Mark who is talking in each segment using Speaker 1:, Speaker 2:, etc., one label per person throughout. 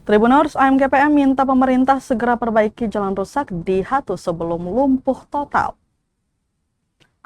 Speaker 1: Tribuners AMGPM minta pemerintah segera perbaiki jalan rusak di Hatu sebelum lumpuh total.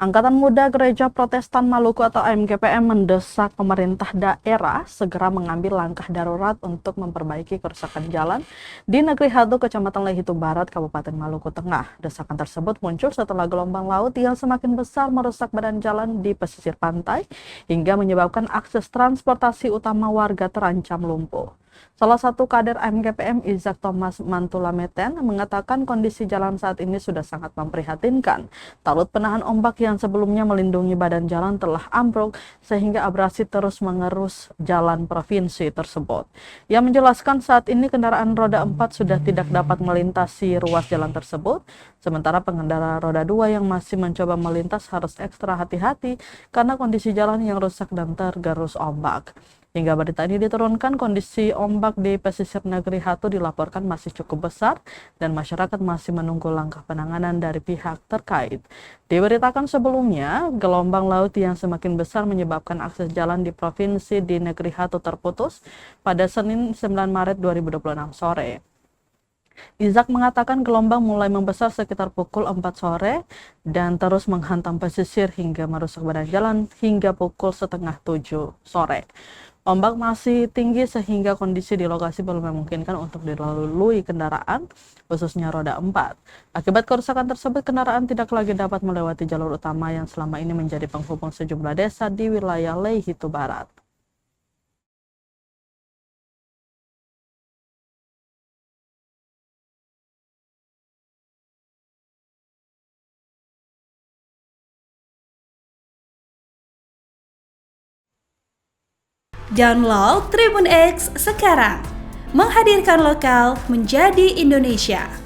Speaker 1: Angkatan Muda Gereja Protestan Maluku atau AMGPM mendesak pemerintah daerah segera mengambil langkah darurat untuk memperbaiki kerusakan jalan di Negeri Hatu, Kecamatan Lehitu Barat, Kabupaten Maluku Tengah. Desakan tersebut muncul setelah gelombang laut yang semakin besar merusak badan jalan di pesisir pantai hingga menyebabkan akses transportasi utama warga terancam lumpuh. Salah satu kader AMGPM, Izak Thomas Mantulameten, mengatakan kondisi jalan saat ini sudah sangat memprihatinkan. Talut penahan ombak yang sebelumnya melindungi badan jalan telah ambruk sehingga abrasi terus mengerus jalan provinsi tersebut. Ia menjelaskan saat ini kendaraan roda 4 sudah tidak dapat melintasi ruas jalan tersebut, sementara pengendara roda 2 yang masih mencoba melintas harus ekstra hati-hati karena kondisi jalan yang rusak dan tergerus ombak. Hingga berita ini diturunkan, kondisi ombak di pesisir Negeri Hatu dilaporkan masih cukup besar dan masyarakat masih menunggu langkah penanganan dari pihak terkait. Diberitakan sebelumnya, gelombang laut yang semakin besar menyebabkan akses jalan di provinsi di Negeri Hatu terputus pada Senin 9 Maret 2026 sore. Izak mengatakan gelombang mulai membesar sekitar pukul 4 sore dan terus menghantam pesisir hingga merusak badan jalan hingga pukul setengah 7 sore. Ombak masih tinggi sehingga kondisi di lokasi belum memungkinkan untuk dilalui kendaraan, khususnya roda 4. Akibat kerusakan tersebut, kendaraan tidak lagi dapat melewati jalur utama yang selama ini menjadi penghubung sejumlah desa di wilayah Lehitu Barat.
Speaker 2: Download Tribun X sekarang, menghadirkan lokal menjadi Indonesia.